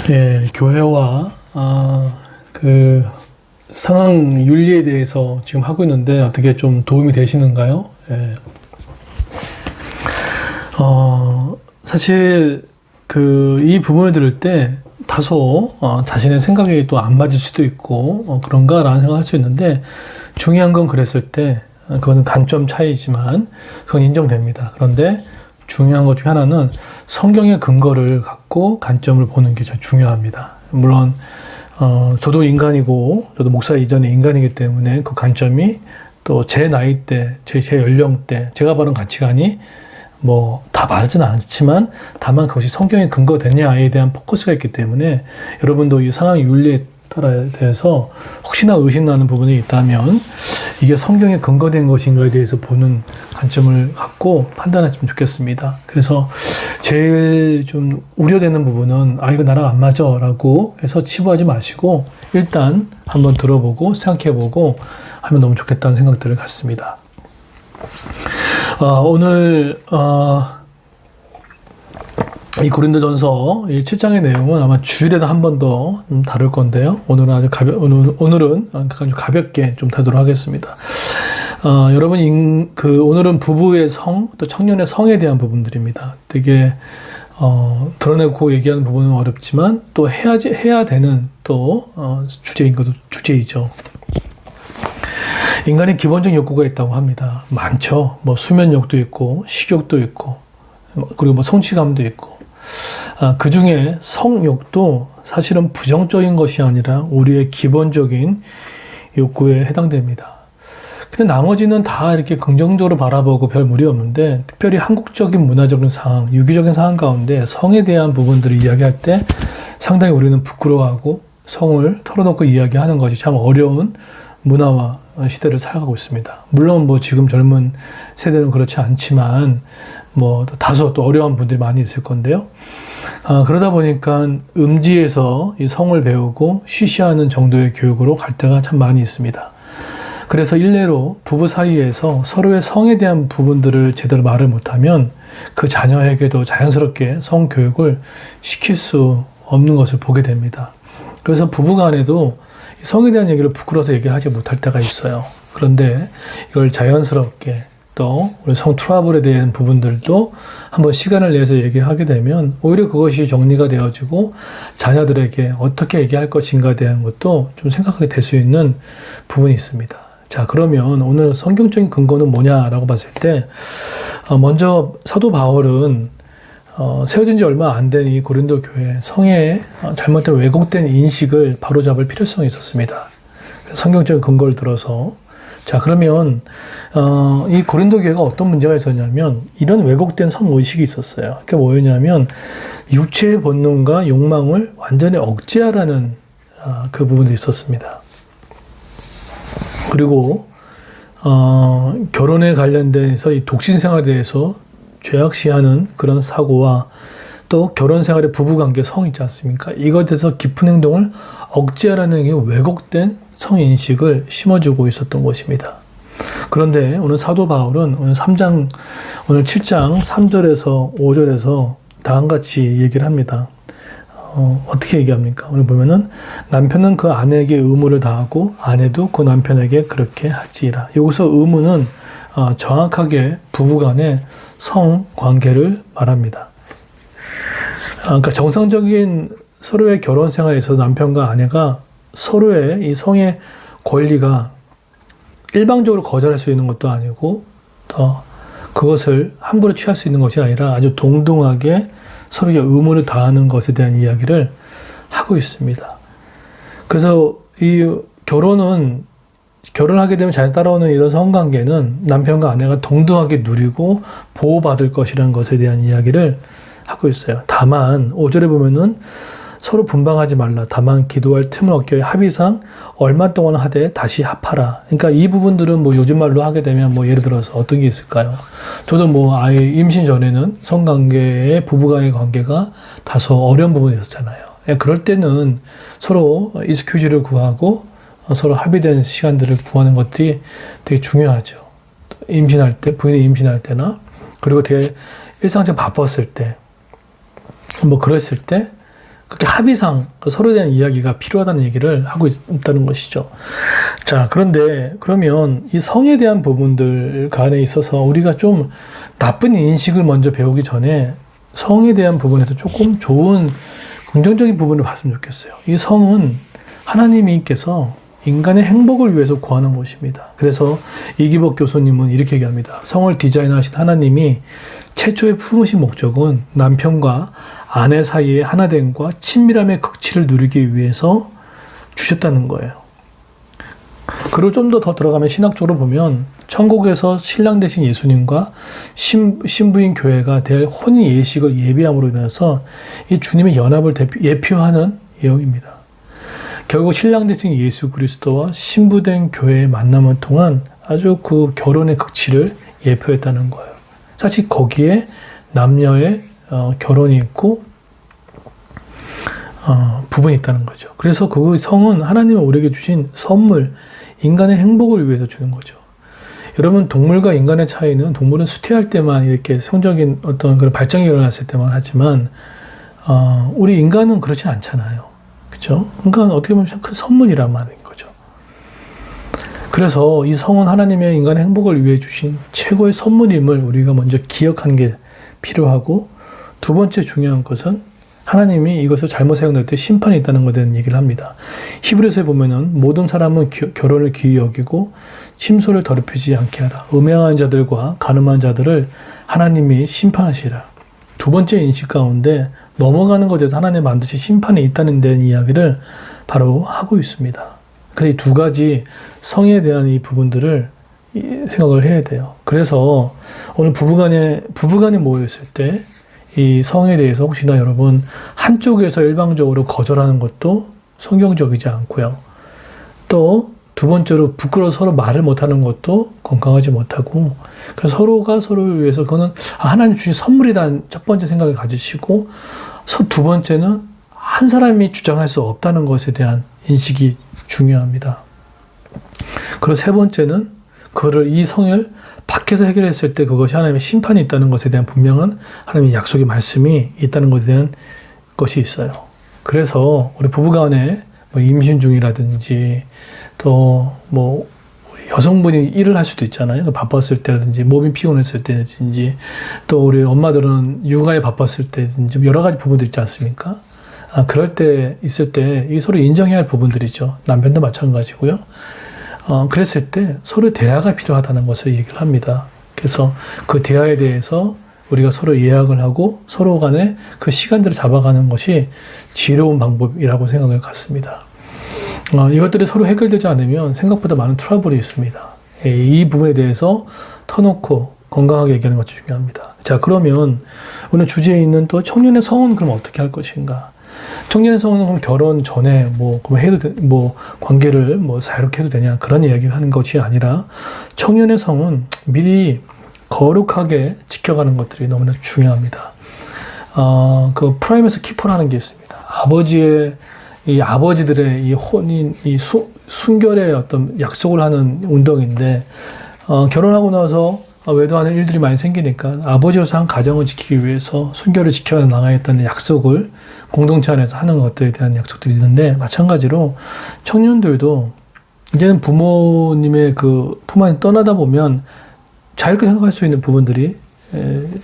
예, 교회와 그 상황 윤리에 대해서 지금 하고 있는데 어떻게 좀 도움이 되시는가요? 예. 사실 이 부분을 들을 때 다소 자신의 생각이 또 안 맞을 수도 있고 그런가라는 생각을 할 수 있는데, 중요한 건 그랬을 때 그거는 관점 차이지만 그건 인정됩니다. 그런데 중요한 것 중에 하나는 성경의 근거를 갖고 관점을 보는 게 좀 중요합니다. 물론 저도 인간이고 저도 목사 이전에 인간이기 때문에 그 관점이 또 제 나이 때, 제 연령대, 제가 바른 가치관이 뭐 다 맞지는 않지만 다만 그것이 성경에 근거되냐에 대한 포커스가 있기 때문에, 여러분도 이 상황 윤리에 따라에 대해서 혹시나 의심나는 부분이 있다면 이게 성경에 근거된 것인가에 대해서 보는 관점을 갖고 판단했으면 좋겠습니다. 그래서 제일 좀 우려되는 부분은 이거 나랑 안 맞아 라고 해서 치부하지 마시고 일단 한번 들어보고 생각해보고 하면 너무 좋겠다는 생각들을 갖습니다. 오늘 이 고린도전서 7장의 내용은 아마 주일에도 한 번 더 다룰 건데요. 오늘은 오늘은 아주 가볍게 좀 다루도록 하겠습니다. 여러분, 오늘은 부부의 성, 또 청년의 성에 대한 부분들입니다. 되게 드러내고 얘기하는 부분은 어렵지만 또 해야 되는 또 주제인 것도 주제이죠. 인간의 기본적인 욕구가 있다고 합니다. 많죠. 뭐 수면욕도 있고 식욕도 있고 그리고 뭐 성취감도 있고. 그 중에 성욕도 사실은 부정적인 것이 아니라 우리의 기본적인 욕구에 해당됩니다. 근데 나머지는 다 이렇게 긍정적으로 바라보고 별 무리 없는데, 특별히 한국적인 문화적인 상황, 유기적인 상황 가운데 성에 대한 부분들을 이야기할 때 상당히 우리는 부끄러워하고 성을 털어놓고 이야기하는 것이 참 어려운 문화와 시대를 살아가고 있습니다. 물론 뭐 지금 젊은 세대는 그렇지 않지만 뭐 다소 또 어려운 분들이 많이 있을 건데요. 그러다 보니까 음지에서 이 성을 배우고 쉬쉬하는 정도의 교육으로 갈 때가 참 많이 있습니다. 그래서 일례로 부부 사이에서 서로의 성에 대한 부분들을 제대로 말을 못하면 그 자녀에게도 자연스럽게 성 교육을 시킬 수 없는 것을 보게 됩니다. 그래서 부부 간에도 성에 대한 얘기를 부끄러워서 얘기하지 못할 때가 있어요. 그런데 이걸 자연스럽게 또 우리 성 트러블에 대한 부분들도 한번 시간을 내서 얘기하게 되면 오히려 그것이 정리가 되어지고 자녀들에게 어떻게 얘기할 것인가에 대한 것도 좀 생각하게 될 수 있는 부분이 있습니다. 자, 그러면 오늘 성경적인 근거는 뭐냐라고 봤을 때, 먼저 사도 바울은 세워진 지 얼마 안 된 이 고린도 교회 성의 잘못된 왜곡된 인식을 바로잡을 필요성이 있었습니다. 성경적인 근거를 들어서. 자, 그러면 이 고린도 교회가 어떤 문제가 있었냐면 이런 왜곡된 성의식이 있었어요. 그게 뭐였냐면 육체의 본능과 욕망을 완전히 억제하라는 그 부분이 있었습니다. 그리고 결혼에 관련돼서 이 독신 생활에 대해서 죄악시하는 그런 사고와 또 결혼 생활의 부부관계 성 있지 않습니까? 이것에 대해서 깊은 행동을 억제하라는 게 왜곡된 성인식을 심어주고 있었던 것입니다. 그런데 오늘 사도 바울은 오늘 7장 3절에서 5절에서 다음같이 얘기를 합니다. 어떻게 얘기합니까? 오늘 보면은 남편은 그 아내에게 의무를 다하고 아내도 그 남편에게 그렇게 하지라. 여기서 의무는 정확하게 부부간의 성관계를 말합니다. 그러니까 정상적인 서로의 결혼 생활에서 남편과 아내가 서로의 이 성의 권리가 일방적으로 거절할 수 있는 것도 아니고 또 그것을 함부로 취할 수 있는 것이 아니라 아주 동등하게 서로의 의무를 다하는 것에 대한 이야기를 하고 있습니다. 그래서 이 결혼하게 되면 잘 따라오는 이런 성관계는 남편과 아내가 동등하게 누리고 보호받을 것이라는 것에 대한 이야기를 하고 있어요. 다만 5절에 보면은 서로 분방하지 말라. 다만 기도할 틈을 얻게 합의상 얼마 동안 하되 다시 합하라. 그러니까 이 부분들은 뭐 요즘 말로 하게 되면 뭐 예를 들어서 어떤 게 있을까요? 저도 뭐 아예 임신 전에는 성관계의 부부간의 관계가 다소 어려운 부분이 있었잖아요. 그럴 때는 서로 익스큐즈를 구하고 서로 합의된 시간들을 구하는 것들이 되게 중요하죠. 임신할 때, 부인이 임신할 때나, 그리고 되게 일상적으로 바빴을 때, 뭐 그랬을 때 그렇게 합의상 서로에 대한 이야기가 필요하다는 얘기를 하고 있다는 것이죠. 자, 그런데 그러면 이 성에 대한 부분들 간에 있어서 우리가 좀 나쁜 인식을 먼저 배우기 전에 성에 대한 부분에서 조금 좋은 긍정적인 부분을 봤으면 좋겠어요. 이 성은 하나님께서 인간의 행복을 위해서 구하는 것입니다. 그래서 이기복 교수님은 이렇게 얘기합니다. 성을 디자인하신 하나님이 최초의 품으신 목적은 남편과 아내 사이의 하나됨과 친밀함의 극치를 누리기 위해서 주셨다는 거예요. 그리고 좀 더 들어가면 신학적으로 보면 천국에서 신랑 되신 예수님과 신부인 교회가 될 혼인 예식을 예비함으로 인해서 이 주님의 연합을 예표하는 예언입니다. 결국 신랑 되신 예수 그리스도와 신부된 교회의 만남을 통한 아주 그 결혼의 극치를 예표했다는 거예요. 사실 거기에 남녀의 결혼이 있고 부분이 있다는 거죠. 그래서 그 성은 하나님이 우리에게 주신 선물, 인간의 행복을 위해서 주는 거죠. 여러분, 동물과 인간의 차이는 동물은 수태할 때만 이렇게 성적인 어떤 그런 발전이 일어났을 때만 하지만 우리 인간은 그렇지 않잖아요. 그렇죠? 그러니까 어떻게 보면 큰 선물이란 말인 거죠. 그래서 이 성은 하나님의 인간의 행복을 위해 주신 최고의 선물임을 우리가 먼저 기억하는 게 필요하고, 두 번째 중요한 것은 하나님이 이것을 잘못 사용될 때 심판이 있다는 것에 대한 얘기를 합니다. 히브리서에 보면은 모든 사람은 결혼을 귀히 여기고 침소를 더럽히지 않게 하라. 음행한 자들과 간음한 자들을 하나님이 심판하시라. 두 번째 인식 가운데 넘어가는 것에 대해서 하나님 반드시 심판이 있다는 데는 이야기를 바로 하고 있습니다. 그래서 이 두 가지 성에 대한 이 부분들을 생각을 해야 돼요. 그래서 오늘 부부간에 모여있을 때 이 성에 대해서 혹시나 여러분 한쪽에서 일방적으로 거절하는 것도 성경적이지 않고요. 또 두 번째로 부끄러워서 서로 말을 못하는 것도 건강하지 못하고, 그래서 서로가 서로를 위해서 그거는 하나님 주신 선물이라는 첫 번째 생각을 가지시고, 두 번째는 한 사람이 주장할 수 없다는 것에 대한 인식이 중요합니다. 그리고 세 번째는 이 성을 밖에서 해결했을 때 그것이 하나님의 심판이 있다는 것에 대한 분명한 하나님의 약속의 말씀이 있다는 것에 대한 것이 있어요. 그래서 우리 부부간에 임신 중이라든지 또 여성분이 일을 할 수도 있잖아요. 바빴을 때라든지 몸이 피곤했을 때든지 또 우리 엄마들은 육아에 바빴을 때든지 여러 가지 부분들 있지 않습니까? 그럴 때 있을 때 이 서로 인정해야 할 부분들이죠. 남편도 마찬가지고요. 그랬을 때 서로 대화가 필요하다는 것을 얘기를 합니다. 그래서 그 대화에 대해서 우리가 서로 예약을 하고 서로 간에 그 시간들을 잡아가는 것이 지혜로운 방법이라고 생각을 갖습니다. 이것들이 서로 해결되지 않으면 생각보다 많은 트러블이 있습니다. 이 부분에 대해서 터놓고 건강하게 얘기하는 것이 중요합니다. 자, 그러면 오늘 주제에 있는 또 청년의 성은 그럼 어떻게 할 것인가? 청년의 성은 그럼 결혼 전에 관계를 자유롭게 해도 되냐? 그런 이야기를 하는 것이 아니라 청년의 성은 미리 거룩하게 지켜가는 것들이 너무나 중요합니다. 그 프라임에서 키퍼라는 게 있습니다. 아버지들의 이 혼인, 순결의 어떤 약속을 하는 운동인데, 결혼하고 나서 외도하는 일들이 많이 생기니까 아버지로서 한 가정을 지키기 위해서 순결을 지켜 나가겠다는 약속을 공동체 안에서 하는 것들에 대한 약속들이 있는데, 마찬가지로 청년들도 이제는 부모님의 그 품 안에 떠나다 보면 자유롭게 생각할 수 있는 부분들이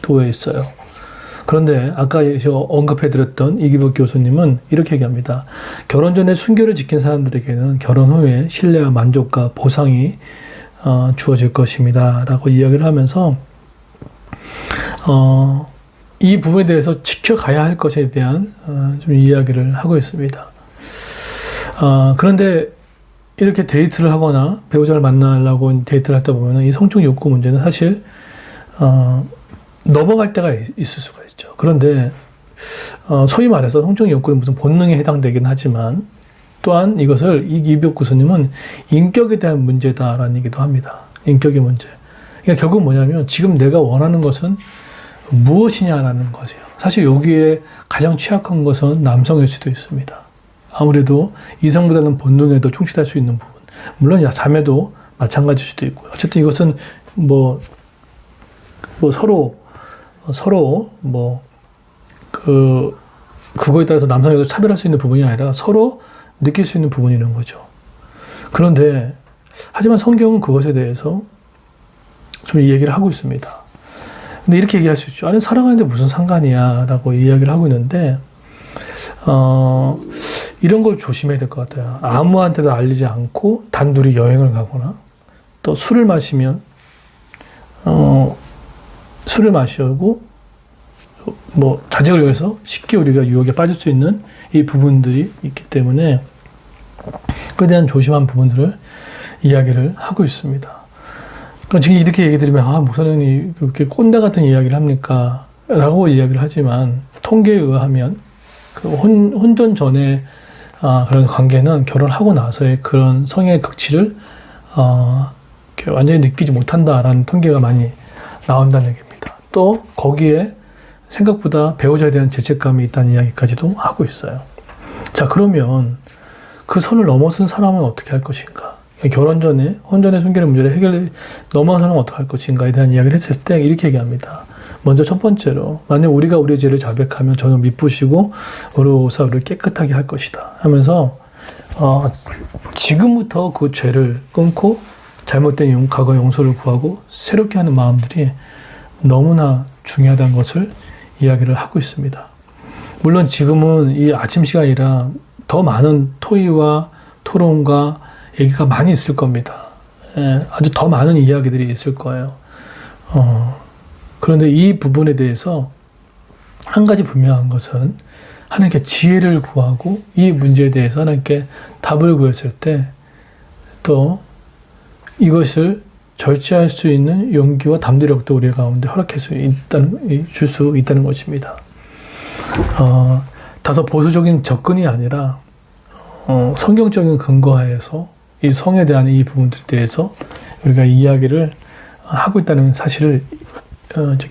도에 있어요. 그런데 아까 언급해드렸던 이기복 교수님은 이렇게 얘기합니다. 결혼 전에 순결을 지킨 사람들에게는 결혼 후에 신뢰와 만족과 보상이 주어질 것입니다 라고 이야기를 하면서 이 부분에 대해서 지켜가야 할 것에 대한 좀 이야기를 하고 있습니다. 그런데 이렇게 데이트를 하거나 배우자를 만나려고 데이트를 하다 보면 이 성적 욕구 문제는 사실 넘어갈 때가 있을 수가 있죠. 그런데 소위 말해서 성적 욕구는 무슨 본능에 해당되긴 하지만, 또한 이것을 이기복 교수님은 인격에 대한 문제다라는 얘기도 합니다. 인격의 문제. 그러니까 결국 뭐냐면 지금 내가 원하는 것은 무엇이냐라는 것이에요. 사실 여기에 가장 취약한 것은 남성일 수도 있습니다. 아무래도 이성보다는 본능에도 충실할 수 있는 부분. 물론 자매도 마찬가지일 수도 있고요. 어쨌든 이것은 서로 그거에 따라서 남성 여성 차별할 수 있는 부분이 아니라 서로 느낄 수 있는 부분이라는 거죠. 그런데 하지만 성경은 그것에 대해서 좀 얘기를 하고 있습니다. 근데 이렇게 얘기할 수 있죠. 아니 사랑하는데 무슨 상관이야 라고 이야기를 하고 있는데 이런 걸 조심해야 될 것 같아요. 아무한테도 알리지 않고 단둘이 여행을 가거나 또 술을 마시면 술을 마시고 뭐 자제를 위해서 쉽게 우리가 유혹에 빠질 수 있는 이 부분들이 있기 때문에 그에 대한 조심한 부분들을 이야기를 하고 있습니다. 그러니까 지금 이렇게 얘기 드리면 목사님이 그렇게 꼰대 같은 이야기를 합니까? 라고 이야기를 하지만 통계에 의하면 그 혼전 전에 그런 관계는 결혼하고 나서의 그런 성의 극치를 완전히 느끼지 못한다라는 통계가 많이 나온다는 얘기입니다. 또 거기에 생각보다 배우자에 대한 죄책감이 있다는 이야기까지도 하고 있어요. 자, 그러면 그 선을 넘어선 사람은 어떻게 할 것인가? 결혼 전에 혼전의 순결의 문제를 넘어서는 어떻게 할 것인가에 대한 이야기를 했을 때 이렇게 얘기합니다. 먼저 첫 번째로 만약 우리가 우리의 죄를 자백하면 저는 미쁘시고 의로우사 우리를 깨끗하게 할 것이다 하면서 지금부터 그 죄를 끊고 잘못된 과거 용서를 구하고 새롭게 하는 마음들이 너무나 중요하다는 것을 이야기를 하고 있습니다. 물론 지금은 이 아침 시간이라 더 많은 토의와 토론과 얘기가 많이 있을 겁니다. 아주 더 많은 이야기들이 있을 거예요. 그런데 이 부분에 대해서 한 가지 분명한 것은 하나님께 지혜를 구하고 이 문제에 대해서 하나님께 답을 구했을 때 또 이것을 절제할 수 있는 용기와 담대력도 우리 가운데 허락할 수 있다는, 줄 수 있다는 것입니다. 다소 보수적인 접근이 아니라 성경적인 근거하에서 이 성에 대한 이 부분들에 대해서 우리가 이야기를 하고 있다는 사실을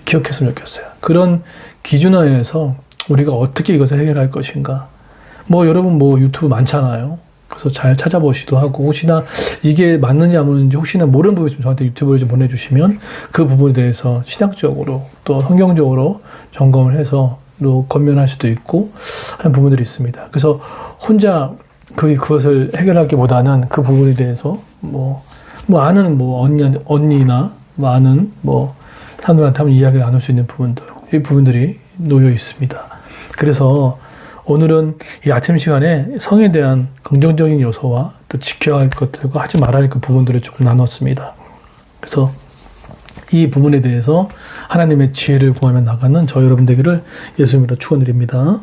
기억했으면 좋겠어요. 그런 기준하에서 우리가 어떻게 이것을 해결할 것인가. 여러분 유튜브 많잖아요. 그래서 잘 찾아보시기도 하고 혹시나 이게 맞는지 안 맞는지 혹시나 모르는 부분이 있으면 저한테 유튜브를 좀 보내주시면 그 부분에 대해서 신학적으로 또 성경적으로 점검을 해서 또 권면할 수도 있고 하는 부분들이 있습니다. 그래서 혼자 그것을 해결하기보다는 그 부분에 대해서 아는 언니나 아는 사람들한테 한번 이야기를 나눌 수 있는 부분들, 이 부분들이 놓여 있습니다. 그래서 오늘은 이 아침 시간에 성에 대한 긍정적인 요소와 또 지켜야 할 것들과 하지 말아야 할 그 부분들을 조금 나눴습니다. 그래서 이 부분에 대해서 하나님의 지혜를 구하며 나가는 저 여러분 되기를 예수님으로 축원드립니다.